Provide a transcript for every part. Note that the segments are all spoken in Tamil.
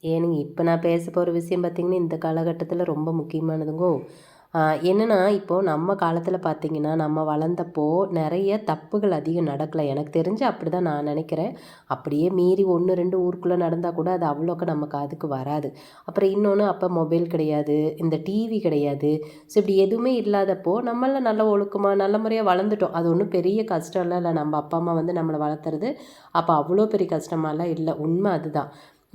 ஏனுங்க இப்போ நான் பேச போகிற விஷயம் பார்த்திங்கன்னா இந்த காலகட்டத்தில் ரொம்ப முக்கியமானதுங்கோ. என்னென்னா இப்போது நம்ம காலத்தில் பார்த்திங்கன்னா நம்ம வளர்ந்தப்போ நிறைய தப்புகள் அதிகம் நடக்கலை. எனக்கு தெரிஞ்சு அப்படி தான் நான் நினைக்கிறேன். அப்படியே மீறி 1, 2 ஊருக்குள்ளே நடந்தால் கூட அது அவ்வளோக்கா நம்ம காதுக்கு வராது. அப்புறம் இன்னொன்று, அப்போ மொபைல் கிடையாது, இந்த டிவி கிடையாது. ஸோ இப்படி எதுவுமே இல்லாதப்போ நம்மளாம் நல்ல ஒழுக்கமாக நல்ல முறையாக வளர்ந்துட்டோம். அது ஒன்றும் பெரிய கஷ்டம்லாம் இல்லை. நம்ம அப்பா அம்மா வந்து நம்மளை வளர்த்துறது அப்போ அவ்வளோ பெரிய கஷ்டமாலாம் இல்லை. உண்மை அதுதான்.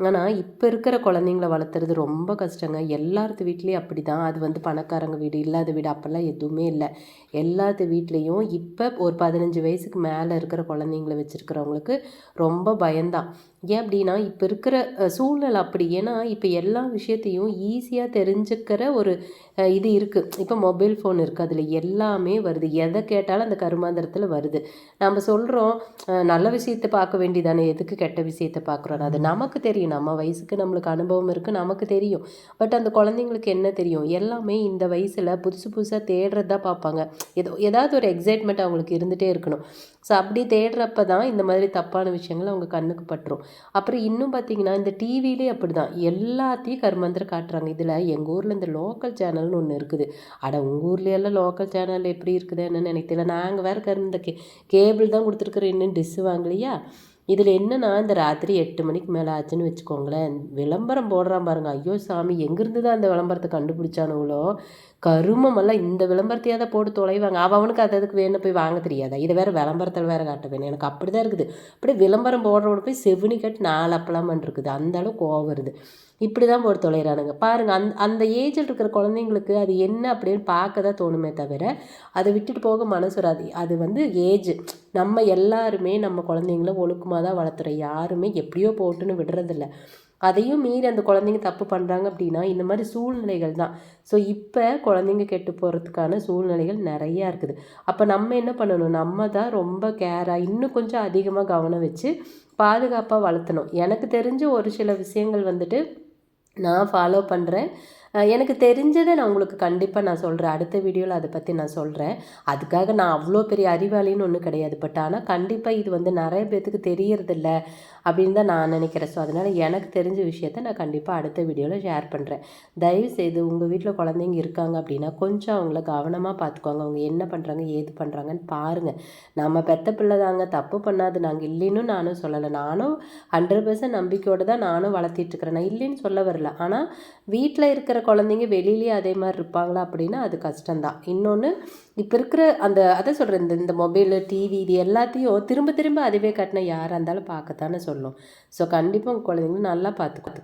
ஆனால் இப்போ இருக்கிற குழந்தைங்கள வளர்த்துறது ரொம்ப கஷ்டங்க. எல்லார்த்து வீட்லேயும் அப்படி தான். அது வந்து பணக்காரங்க வீடு, இல்லாத வீடு அப்போல்லாம் எதுவுமே இல்லை. எல்லாத்து வீட்லேயும் இப்போ ஒரு 15 வயசுக்கு மேலே இருக்கிற குழந்தைங்கள வச்சுருக்கிறவங்களுக்கு ரொம்ப பயம்தான். ஏன் அப்படின்னா இப்போ இருக்கிற சூழ்நிலை அப்படி. ஏன்னா இப்போ எல்லா விஷயத்தையும் ஈஸியாக தெரிஞ்சுக்கிற ஒரு இது இருக்குது. இப்போ மொபைல் ஃபோன் இருக்குது, அதில் எல்லாமே வருது. எதை கேட்டாலும் அந்த கருமாந்திரத்தில் வருது. நம்ம சொல்கிறோம் நல்ல விஷயத்தை பார்க்க வேண்டியதானே, எதுக்கு கெட்ட விஷயத்தை பார்க்குறோம். அது நமக்கு தெரியும், நம்ம வயசுக்கு நம்மளுக்கு அனுபவம் இருக்குது, நமக்கு தெரியும். பட் அந்த குழந்தைங்களுக்கு என்ன தெரியும்? எல்லாமே இந்த வயசில் புதுசு புதுசாக தேடுறது தான் பார்ப்பாங்க. ஏதாவது ஒரு எக்ஸைட்மெண்ட் அவங்களுக்கு இருந்துகிட்டே இருக்கணும். ஸோ அப்படி தேடுறப்ப தான் இந்த மாதிரி தப்பான விஷயங்கள் அவங்க கண்ணுக்கு பட்டுரும். அப்புறம் இன்னும் பார்த்தீங்கன்னா இந்த டிவிலே அப்படி தான் எல்லாத்தையும் கருமாந்திரம் காட்டுறாங்க. இதில் எங்கள் ஊரில் இந்த லோக்கல் சேனல்னு ஒன்று இருக்குது. அட உங்கள் ஊர்லேயெல்லாம் லோக்கல் சேனல் எப்படி இருக்குது என்னன்னு எனக்கு தெரியல. நாங்கள் வேறு இந்த கேபிள் தான் கொடுத்துருக்குறோம், இன்னும் டிஷ்ஷு வாங்கலையா. இதில் என்னென்னா இந்த ராத்திரி 8 மணிக்கு மேலே ஆச்சுன்னு வச்சுக்கோங்களேன், விளம்பரம் போடுறான் பாருங்க. ஐயோ சாமி, எங்கேருந்து தான் அந்த விளம்பரத்தை கண்டுபிடிச்சானுங்களோ கருமமெல்லாம் இந்த விளம்பரத்தையாக தான் போட்டு தொலைவாங்க. அவனுக்கு அதுக்கு வேணும் போய் வாங்க தெரியாதா? இதை வேறு விளம்பரத்தில் வேறு காட்ட வேணும். எனக்கு அப்படி தான் இருக்குது. அப்படியே விளம்பரம் போடுறவனை போய் செவினி கட்டு 4 அப்பளமான் இருக்குது. அந்த அளவு கோவம் வருது. இப்படி தான் போட்டு தொலைகிறானுங்க பாருங்கள். அந்த ஏஜில் இருக்கிற குழந்தைங்களுக்கு அது என்ன அப்படின்னு பார்க்க தான் தோணுமே தவிர அதை விட்டுட்டு போக மனசு வராது. அது வந்து ஏஜ். நம்ம எல்லாருமே நம்ம குழந்தைங்கள ஒழுக்கமாக தான் வளர்த்துறோம். யாருமே எப்படியோ போட்டுன்னு விடுறதில்ல. அதையும் மீறி அந்த குழந்தைங்க தப்பு பண்ணுறாங்க அப்படின்னா இந்த மாதிரி சூழ்நிலைகள் தான். ஸோ இப்போ குழந்தைங்க கெட்டு போகிறதுக்கான சூழ்நிலைகள் நிறையா இருக்குது. அப்போ நம்ம என்ன பண்ணணும்? நம்ம தான் ரொம்ப கேராக இன்னும் கொஞ்சம் அதிகமாக கவனம் வச்சு பாதுகாப்பாக வளர்த்தணும். எனக்கு தெரிஞ்ச ஒரு சில விஷயங்கள் வந்துட்டு நான் ஃபாலோ பண்ணுறேன். எனக்கு தெரிஞ்சதை நான் உங்களுக்கு கண்டிப்பாக நான் சொல்கிறேன். அடுத்த வீடியோவில் அதை பற்றி நான் சொல்கிறேன். அதுக்காக நான் அவ்வளோ பெரிய அறிவாளின்னு ஒன்றும் கிடையாது. பட் ஆனால் கண்டிப்பாக இது வந்து நிறைய பேர்த்துக்கு தெரியறதில்ல அப்படின்னு தான் நான் நினைக்கிறேன். ஸோ அதனால் எனக்கு தெரிஞ்ச விஷயத்த நான் கண்டிப்பாக அடுத்த வீடியோவில் ஷேர் பண்ணுறேன். தயவுசெய்து உங்கள் வீட்டில் குழந்தைங்க இருக்காங்க அப்படின்னா கொஞ்சம் அவங்கள கவனமாக பார்த்துக்கோங்க. அவங்க என்ன பண்ணுறாங்க ஏது பண்ணுறாங்கன்னு பாருங்கள். நம்ம பெத்த பிள்ளை தாங்க, தப்பு பண்ணாது, நாங்கள் இல்லைன்னு நானும் சொல்லலை. நானும் 100% நம்பிக்கையோடு தான் நானும் வளர்த்திட்ருக்கிறேன். நான் இல்லைன்னு சொல்ல வரல. ஆனால் வீட்டில் இருக்கிற குழந்தைங்க வெளியிலேயே அதே மாதிரி இருப்பாங்களா அப்படின்னா அது கஷ்டம்தான். இன்னொன்று, இப்போ இருக்கிற அதை சொல்கிறேன், இந்த மொபைலு டிவி இது எல்லாத்தையும் திரும்ப திரும்ப அதுவே காட்டினா யாராக இருந்தாலும் பார்க்கத்தானே சொல்லும். ஸோ கண்டிப்பாக உங்கள் குழந்தைங்கள நல்லா பார்த்துக்கோ.